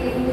Swami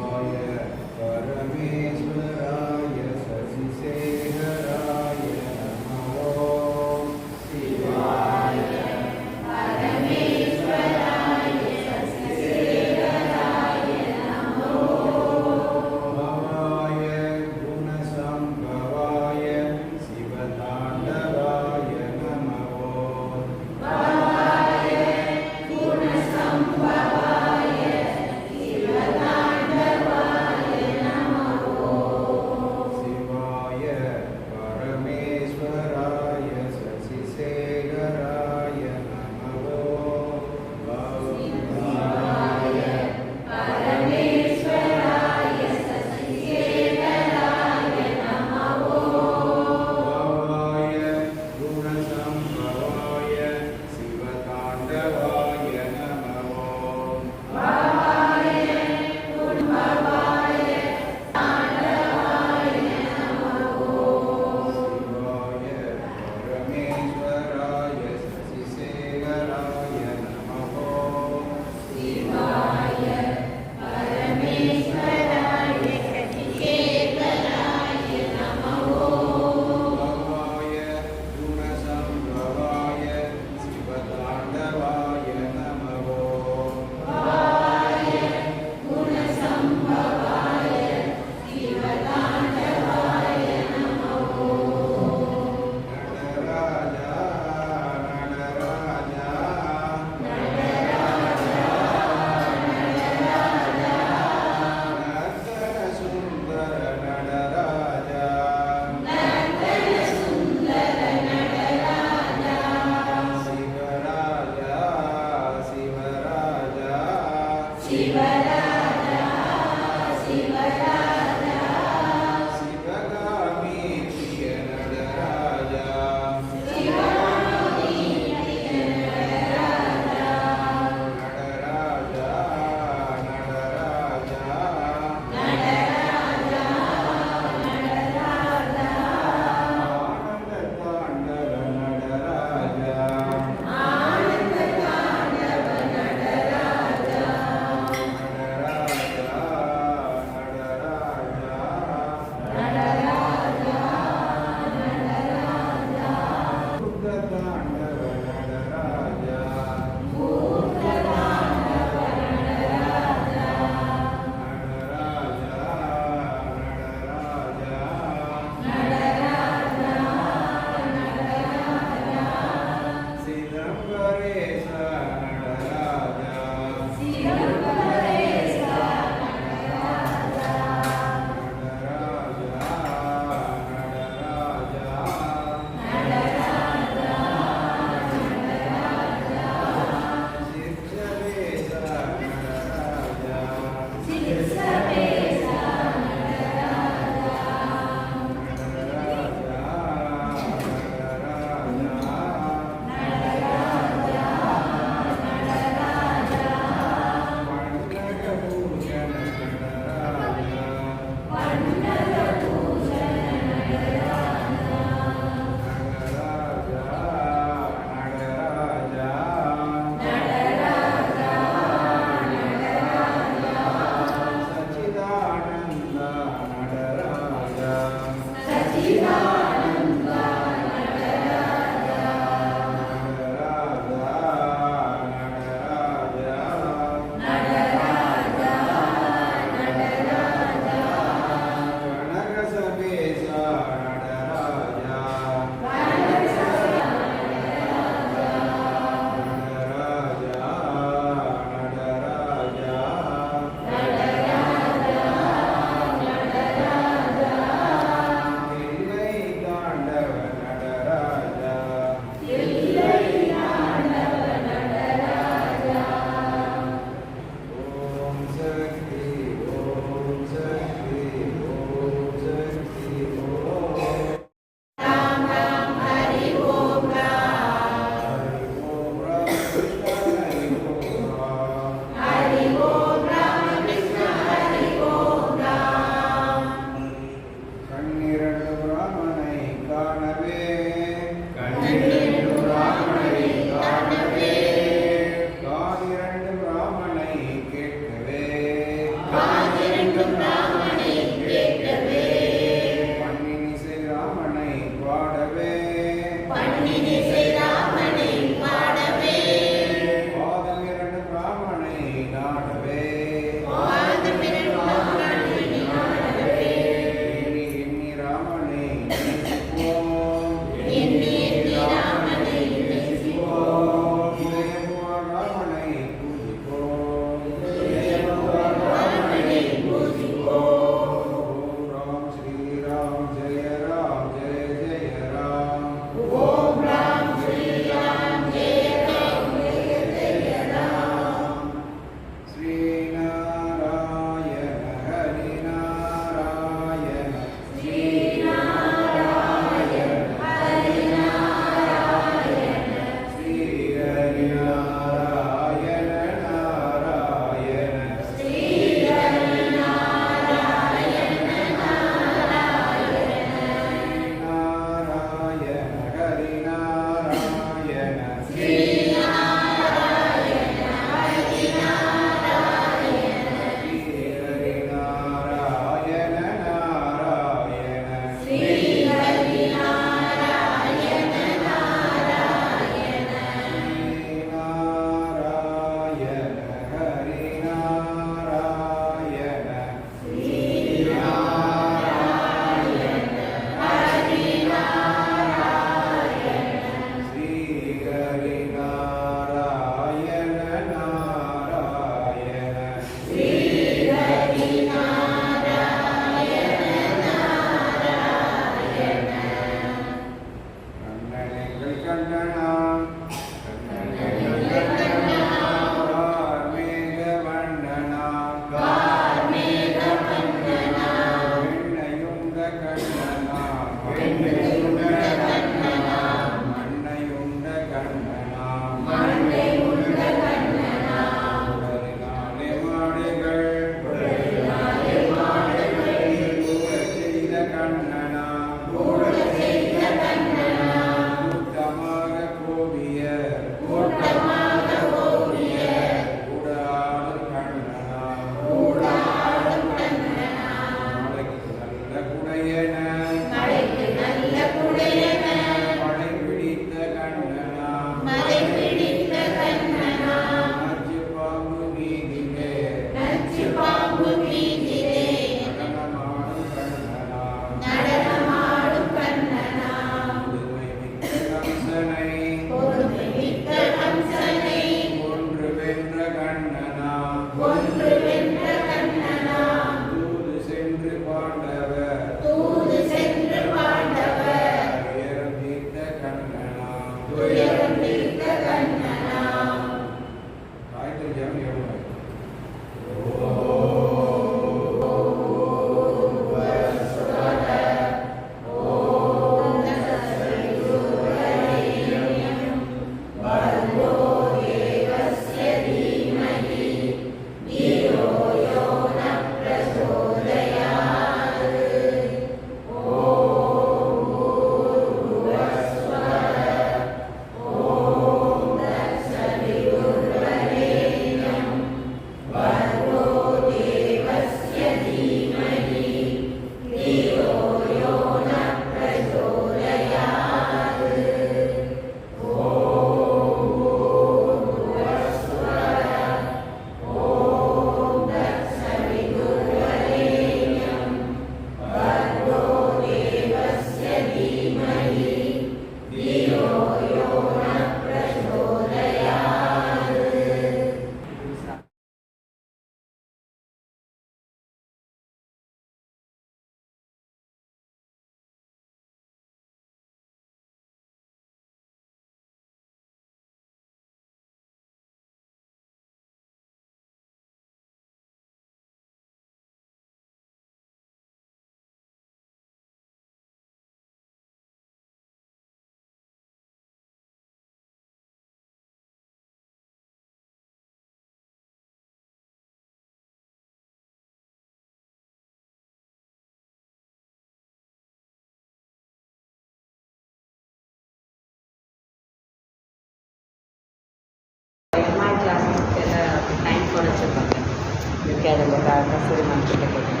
கேளுங்க கஸ்தூரி ma'am கிட்ட கேளுங்க.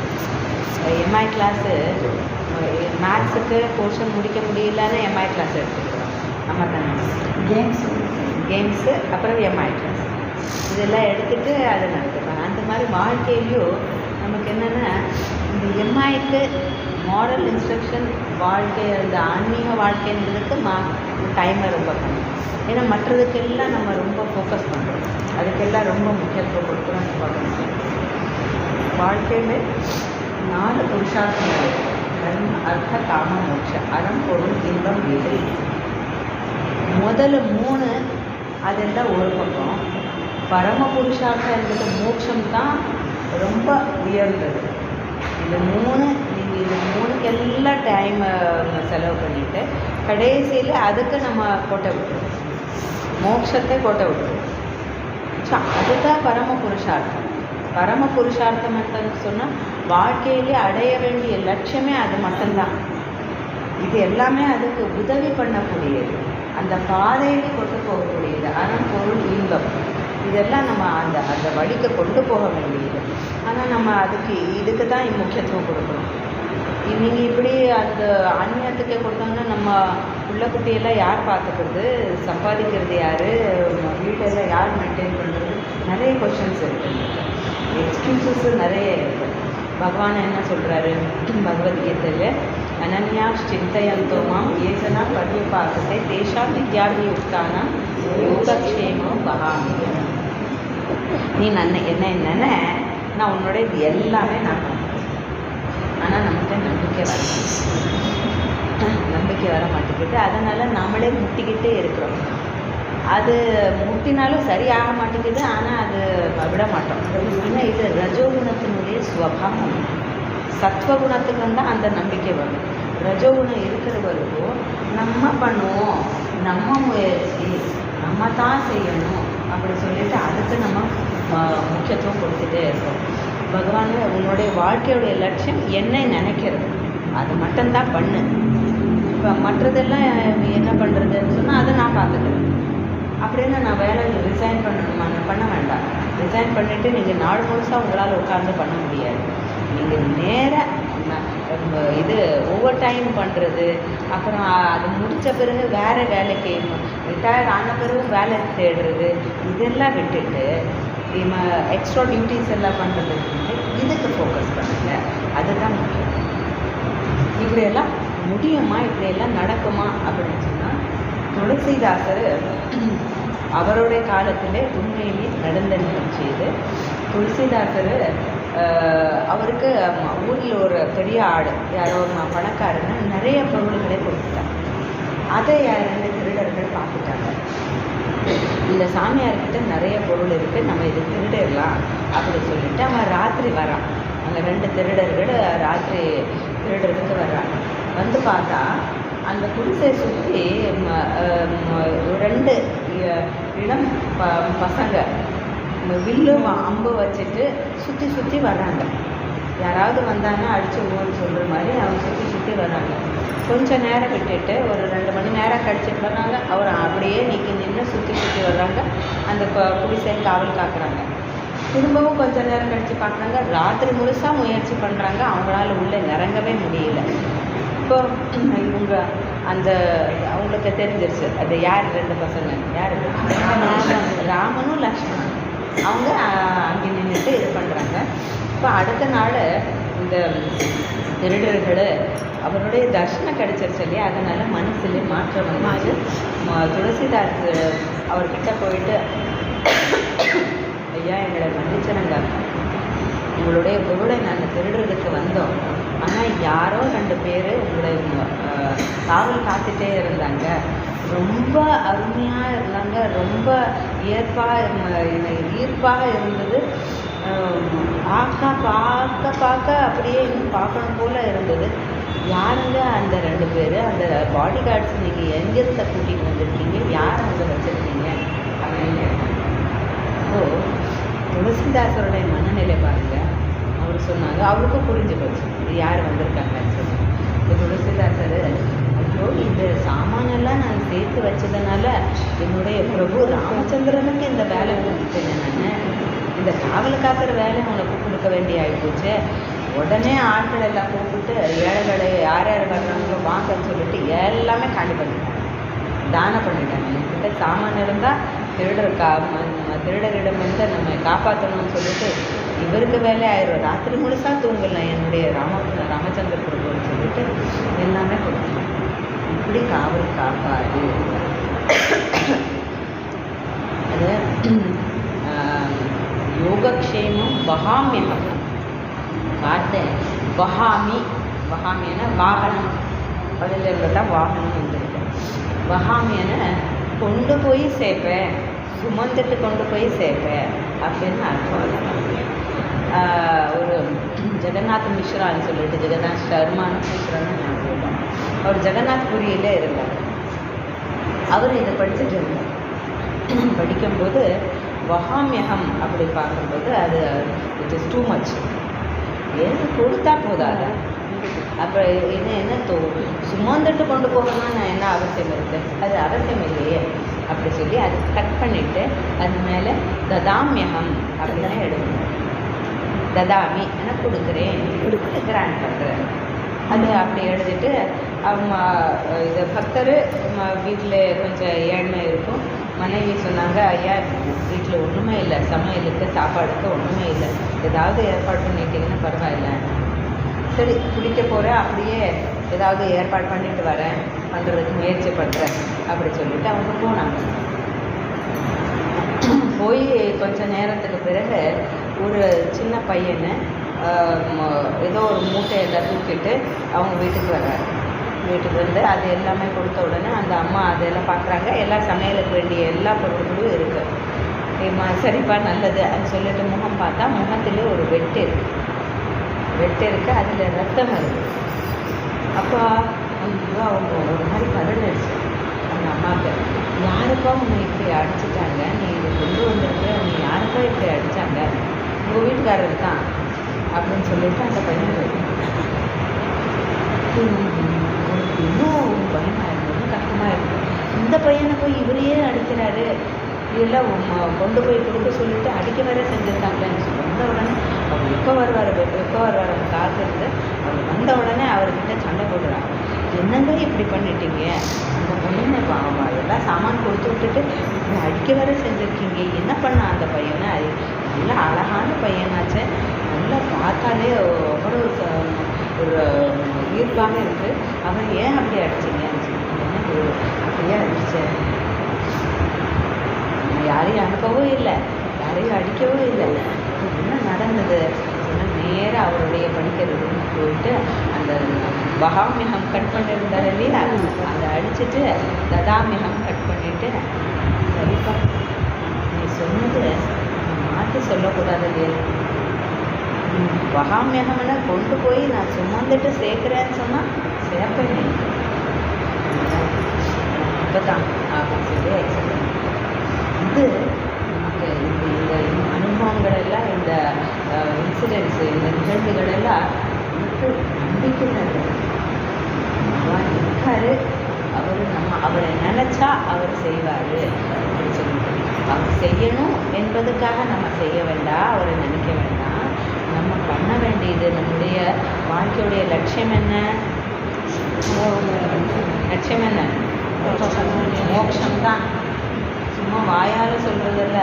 எம்ஐ கிளாஸு மேத்ஸுக்கு போர்ஷன் முடிக்க முடியலன்னு எம்ஐ கிளாஸ் எடுத்துக்கிறோம். நம்ம தானே கேம்ஸு அப்புறம் எம்ஐ கிளாஸ் இதெல்லாம் எடுத்துகிட்டு அதை நடத்துப்பாங்க. அந்த மாதிரி வாழ்க்கையிலையும் நமக்கு என்னென்னா இந்த எம்ஐக்கு மாரல் இன்ஸ்ட்ரக்ஷன் வாழ்க்கை அந்த ஆன்மீக வாழ்க்கைன்றதுக்கு டைமை ரொம்ப கம்மி. ஏன்னா மற்றதுக்கெல்லாம் நம்ம ரொம்ப ஃபோக்கஸ் பண்ணுறோம், அதுக்கெல்லாம் ரொம்ப முக்கியத்துவம் கொடுக்குறோம்னு பார்க்கணும். வாழ்க்கையில் 4 புருஷார்த்தங்கள் தர்ம அர்த்த காம மோட்ச அறம் பொருள் இன்பம் வீடு. முதல்ல 3 அதெல்லாம் ஒரு பக்கம். பரம புருஷார்த்தம் என்பது மோட்சம் தான் ரொம்ப உயர்ந்தது. இந்த 3 நீங்கள் இந்த 3க்கெல்லாம் டைமை செலவு பண்ணிவிட்டு கடைசியில் அதுக்கு நம்ம கோட்டை விட்டுருவோம், மோட்சத்தை கோட்டை விட்டுருவோம். ஸோ அதுதான் பரம புருஷார்த்தம். பரம புருஷார்த்தம் என்னன்னு சொன்னால் வாழ்க்கையிலே அடைய வேண்டிய லட்சியமே அது மட்டும்தான். இது எல்லாமே அதுக்கு உதவி பண்ணக்கூடியது, அந்த பாதையிலே கொண்டு போகக்கூடியது. அறம் பொருள் இன்பம் இதெல்லாம் நம்ம அந்த அந்த வழிக்கு கொண்டு போக வேண்டியது. ஆனால் நம்ம இதுக்கு தான் முக்கியத்துவம் கொடுக்கணும். நீங்கள் இப்படி அந்த ஆன்மீகத்துக்கே கொடுத்தோம்னா நம்ம உள்ள குட்டியெல்லாம் யார் பார்த்துக்கிறது, சம்பாதிக்கிறது யார், வீட்டெல்லாம் யார் மெயின்டைன் பண்ணுறது, நிறைய கொஷின்ஸ் இருக்குது, எக்ஸ்கியூசஸ் நிறைய இருக்குது. பகவான் என்ன சொல்கிறாரு பகவத்கீதையில், அனன்யா சிந்தையந்தோ மாம் ஏசனா பர்யபாசத்தை தேஷாம் வித்யார்த்தி யுக்தான யோகக்ஷேமம் பகாமி. நீ என்ன நான் உன்னோட இது எல்லாமே நான் பண்ணுறேன். ஆனால் நமக்கு நம்பிக்கை வர மாட்டேங்குது. அதனால் நம்மளே முட்டிக்கிட்டே இருக்கிறோம். அது முட்டினாலும் சரியாக மாட்டேங்குது, ஆனால் அது விட மாட்டோம். ஏன்னா இது ரஜோகுணத்தினுடைய சுவபாவம். சத்வகுணத்துக்கு வந்தால் அந்த நம்பிக்கை வரும். ரஜோகுணம் இருக்கிற வரைக்கும் நம்ம பண்ணுவோம், நம்ம முயற்சி நம்ம தான் செய்யணும் அப்படி சொல்லிட்டு அதுக்கு நம்ம முக்கியத்துவம் கொடுத்துட்டே இருக்கோம். பகவான் உன்னுடைய வாழ்க்கையுடைய லட்சியம் என்ன நினைக்கிறது, அது மட்டும்தான் பண்ணு. இப்போ மற்றதெல்லாம் என்ன பண்ணுறதுன்னு சொன்னால் அதை நான் பார்த்துக்கிறேன். அப்படின்னு நான் வேலை ரிசைன் பண்ணணுமா? நான் பண்ண வேண்டாம். ரிசைன் பண்ணிவிட்டு நீங்கள் நாள் முழுசாக உங்களால் உட்கார்ந்து பண்ண முடியாது. நீங்கள் நேராக இது ஓவர் டைம் பண்ணுறது, அப்புறம் அது முடித்த பிறகு வேறு வேலைக்கு ரிட்டையர் ஆன பிறகு வேலை தேடுறது, இதெல்லாம் விட்டுட்டு எக்ஸ்ட்ரா டியூட்டிஸ் எல்லாம் பண்ணுறதுக்கு இதுக்கு ஃபோக்கஸ் பண்ணுங்க. அதுதான் முக்கியம். இப்படியெல்லாம் முடியுமா, இப்படியெல்லாம் நடக்குமா அப்படின்னு சொன்னால் துளசிதாசர் அவருடைய காலத்திலே உண்மையிலே நடந்த நிகழ்ச்சி இது. துளசிதாசர் அவருக்கு ஊரில் ஒரு பெரிய ஆடு யாரோ பணக்காரன்னு நிறைய பொருள்களை கொடுத்துட்டாங்க. அதை யாருன்னு திருடர்கள் பார்த்துட்டாங்க. இந்த சாமியார்கிட்ட நிறைய பொருள் இருக்குது, நம்ம இது திருடிடலாம் அப்படின்னு சொல்லிட்டு அவன் ராத்திரி வரான். அங்கே 2 திருடர்கள் ராத்திரி திருடுறதுக்கு வர்றாங்க. வந்து பார்த்தா அந்த குடிசையை சுற்றி 2 இளம் பசங்க வில்லு அம்பு வச்சுட்டு சுற்றி சுற்றி வர்றாங்க. யாராவது வந்தாங்கன்னா அடித்து ஊன்னு சொல்கிற மாதிரி அவங்க சுற்றி வர்றாங்க. கொஞ்சம் நேரம் விட்டுட்டு ஒரு 2 மணி நேரம் கழிச்சிட்டு வர்றாங்க. அவர் அப்படியே நின்று சுற்றி வர்றாங்க. அந்த குடிசை காவல் காக்குறாங்க. திரும்பவும் கொஞ்சம் நேரம் கழித்து பார்க்குறாங்க. ராத்திரி முழுசாக முயற்சி பண்ணுறாங்க, அவங்களால உள்ளே இறங்கவே முடியல. இப்போ இவங்க அந்த அவங்களுக்கு தெரிஞ்சிருச்சு அது யார் 2 பசங்க யார், ராமனும் லக்ஷ்மணன். அவங்க அங்கே நின்றுட்டு இது பண்ணுறாங்க. இப்போ அடுத்த நாள் இந்த திருடர்கள் அவருடைய தர்ஷனம் கிடைச்சிருச்சு இல்லையா, அதனால் மனசுல மாற்றம் வந்து துளசிதாஸ் அவர்கிட்ட போயிட்டு, ஐயா எங்களை மன்னிச்சிருங்க, உங்களுடைய பொருளை நாங்கள் திருடுறதுக்கு வந்தோம், ஆனால் யாரோ 2 பேர் உங்களை காவல் காத்துட்டே இருந்தாங்க, ரொம்ப அருமையாக இருந்தாங்க, ரொம்ப ஈர்ப்பாக இருந்தது, பார்க்க அப்படியே இன்னும் பார்க்கணும் போல் இருந்தது. யாருங்க அந்த 2 பேர், அந்த பாடி கார்ட்ஸ் இன்றைக்கி எங்கேருந்து கூட்டிகிட்டு வந்திருக்கீங்க, யார் அங்கே வச்சுருக்கீங்க அப்படின்னு கேட்டாங்க. அப்போது துளசிதாசருடைய மனநிலை பாருங்கள். அவர் சொன்னாங்க, அவருக்கும் புரிஞ்சு போச்சு இது யார் வந்திருக்காங்கன்னு சொல்லி. இப்போ துளசிதாசர், ஐயோ இந்த சாமானெல்லாம் நான் சேர்த்து வச்சதுனால என்னுடைய பிரபு ராமச்சந்திரனுக்கு இந்த வேலை கொடுத்துட்டேன் நான், இந்த காவல் காக்கிற வேலை உனக்கு கொடுக்க வேண்டிய ஆகிப்போச்சு. உடனே ஆட்கள் எல்லாம் கூப்பிட்டு ஏழைகளை யார் யார் வர்றாங்களோ வாங்கன்னு சொல்லிட்டு எல்லாமே காலி பண்ணிட்டாங்க, தானம் பண்ணிட்டாங்க. என்கிட்ட சாமான் இருந்தால் திருடரிடம் வந்து நம்ம காப்பாற்றணும்னு சொல்லிட்டு இவருக்கு வேலை ஆயிரும். ராத்திரி முழுசாக தூங்கலாம் என்னுடைய ராமச்சந்திர பிரபுன்னு சொல்லிட்டு எல்லாமே கொடுத்தாங்க. இப்படி காவல் காப்பாது. அது யோகக்ஷேமம் வகாமியம். வார்த்தை வகாமி, வகாமியான வாகனம், அதில் இருந்தால் வாகனம் வந்துருக்கு. வகாமியான கொண்டு போய் சேர்ப்பேன், சுமந்துட்டு கொண்டு போய் சேர்ப்பேன் அப்படின்னு அர்த்தம். ஒரு ஜெகநாத் மிஸ்ரான்னு சொல்லிட்டு, ஜெகநாத் சர்மான்னு மிஸ்ரான்னு ஞாபகம், அவர் ஜெகநாத் புரியில் இருந்தார். அவர் இதை படிச்சுட்டு இருந்தார். படிக்கும்போது வகாமியகம் அப்படி பார்க்கும்போது அது இட் இஸ் டூ மச். எது கொடுத்தா போதாதா? அப்புறம் என்ன சுமந்துட்டு கொண்டு போகணும்னு என்ன அவசியம் இருக்குது? அது அவசியம் இல்லையே அப்படி சொல்லி அது கட் பண்ணிவிட்டு அது மேலே ததாமியகம் அப்படின்னா எடுக்கணும். ததாமி என்ன கொடுக்குறேன், கிராண்ட் பண்ணுறேன் அது அப்படி எழுதிட்டு அவங்க இது பக்தர் வீட்டில் கொஞ்சம் ஏழ்மை இருக்கும். மனைவி சொன்னாங்க, ஐயா வீட்டில் ஒன்றுமே இல்லை, சமையலுக்கு சாப்பாடுக்கு ஒன்றுமே இல்லை, ஏதாவது ஏற்பாடு பண்ணிட்டீங்கன்னா பரவாயில்ல. சரி குடிக்க போகிறேன், அப்படியே ஏதாவது ஏற்பாடு பண்ணிட்டு வரேன், பண்ணுறதுக்கு முயற்சி பண்ணுறேன் அப்படி சொல்லிட்டு அவங்க போனாங்க. போய் கொஞ்சம் நேரத்துக்கு பிறகு ஒரு சின்ன பையனை ஏதோ ஒரு மூட்டையெல்லாம் தூக்கிட்டு அவங்க வீட்டுக்கு வர்றாரு. வீட்டுக்கு வந்து அது எல்லாமே கொடுத்த உடனே அந்த அம்மா அதெல்லாம் பார்க்குறாங்க. எல்லாம் சமையலுக்கு வேண்டிய எல்லா பொருட்களும் இருக்குது. சரிப்பா நல்லது அது சொல்லிட்டு முகம் பார்த்தா முகத்தில் ஒரு வெட்டு இருக்குது, அதில் ரத்தம் இருக்குது. அப்போ அவங்க ஒரு மாதிரி பதறிடுச்சு அந்த அம்மாவுக்கு. யாருப்பா உன்னை இப்படி அடிச்சிட்டாங்க, நீ இதை கொண்டு வந்திருக்கிற, உன்னை யாருப்பா இப்படி அடித்தாங்க? உங்கள் வீட்டுக்காரர் தான் அப்படின்னு சொல்லிட்டு அந்த பையன் இன்னும் பயமாக இருந்தது, கஷ்டமாக இருந்தது. இந்த பையனை போய் இவரையே அடிக்கிறாரு, இதெல்லாம் கொண்டு போய் கொடுக்க சொல்லிட்டு அடிக்க வேற செஞ்சுருக்காங்களேன்னு வந்த உடனே அவர் எப்போ வருவார் காத்திருந்து அவர் வந்த உடனே அவர்கிட்ட சண்டை போடுறாங்க. என்னங்க இப்படி பண்ணிட்டீங்க, அந்த பையனை பாவா எல்லாம் சாமான் கொடுத்து விட்டுட்டு இப்படி அடிக்க வேற செஞ்சுருக்கீங்க, என்ன பண்ண அந்த பையனை? அது நல்லா அழகான பையனாச்சு, நல்லா பார்த்தாலே அவ்வளோ ஒரு ஈர்ப்பாக இருக்குது, அவன் ஏன் அப்படி அடிச்சிங்க? எனக்கு அப்படியே அடித்தேன், யாரையும் அனுப்பவும் இல்லை, யாரையும் அடிக்கவும் இல்லை, என்ன நடந்தது? நேராக அவருடைய படிக்கிற ரூமுக்கு போயிட்டு அந்த வகாமியகம் கட் பண்ணியிருந்தார் இல்லையா, அதை அடிச்சுட்டு ததாமியகம் கட் பண்ணிவிட்டு, சரிப்பா நீ சொன்னது மாற்றி சொல்லக்கூடாது இல்லையா, வகாமியகம்னா கொண்டு போய் நான் சுமந்துட்டு சேர்க்குறேன்னு சொன்னால் சேர்ப்பேன் இப்போ தான் அப்படின்னு சொல்லி எக்ஸப்ட் பண்ணி. இது நமக்கு இந்த அனுபவங்கள் எல்லாம், இந்த இன்சிடென்ட்ஸு, இந்த நிகழ்வுகள் எல்லாம் நமக்கு நம்பிக்கை தருது. பகவான் இருக்காரு, அவரை நினச்சா அவர் செய்வார் அப்படின்னு சொல்லிட்டு, அவர் செய்யணும் என்பதுக்காக நம்ம செய்ய வேண்டாம், அவரை நினைக்க வேண்டாம். நம்ம பண்ண வேண்டியது, நம்முடைய வாழ்க்கையுடைய லட்சியம் என்ன? லட்சியம் என்ன? மோட்சம்தான். சும்மா வாயால் சொல்கிறதில்ல,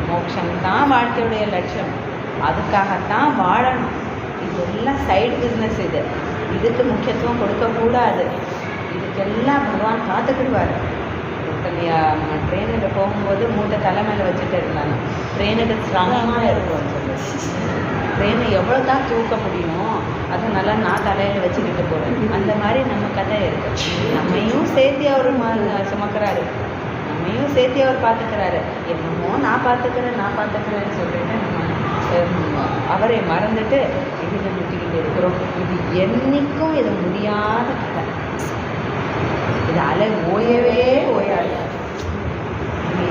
மோட்சம்தான் வாழ்க்கையுடைய லட்சியம். அதுக்காகத்தான் வாழணும். இதெல்லாம் சைடு பிஸ்னஸ். இதுக்கு முக்கியத்துவம் கொடுக்கக்கூடாது. இதுக்கெல்லாம் பகவான் பார்த்துக்கிடுவார். ட்ரெயினில் போகும்போது மூட்டை தலைமையில் வச்சுட்டு இருந்தாங்க. ட்ரெயினுக்கு சிரமமாக இருக்கும்னு சொல்லி, ட்ரெயினை எவ்வளோ தான் தூக்க முடியுமோ அதை நல்லா நான் தலையில் வச்சுக்கிட்டு போகிறேன். அந்த மாதிரி நம்ம கதை இருக்குது. நம்மையும் சேர்த்து அவர் சுமக்கிறாரு, நம்மையும் சேர்த்து அவர் பார்த்துக்கிறாரு. என்னமோ நான் பார்த்துக்கிறேன்னு சொல்லிட்டு நம்ம அவரை மறந்துட்டு இதில் முட்டிக்கிட்டு இருக்கிறோம். இது என்றைக்கும் இது முடியாத கதை. இது அலை ஓயவே ஓயாது.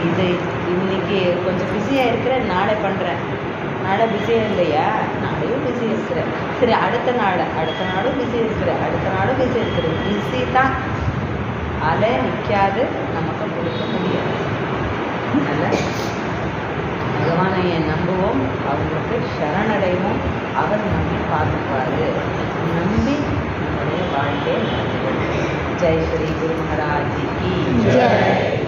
இது இன்னைக்கு கொஞ்சம் பிஸியாக இருக்கிறேன், நாளை பண்ணுறேன், நாளை பிஸியாக இல்லையா, நாளையும் பிஸி இருக்கிறேன், சரி அடுத்த நாளும் பிஸி இருக்கிறேன், அடுத்த நாளும் பிஸி இருக்கிறேன். பிஸி தான், அலை நிற்காது, நமக்கு கொடுக்க முடியாது. அதனால் பகவானை நம்புவோம், அவங்களுக்கு சரணடைவோம், அவர் நம்மை பார்த்துப்பார். நம்பி நம்முடைய வாழ்க்கையை நடத்துவோம். ஜெய் ஸ்ரீ குரு மகாராஜ் கி ஜெய்.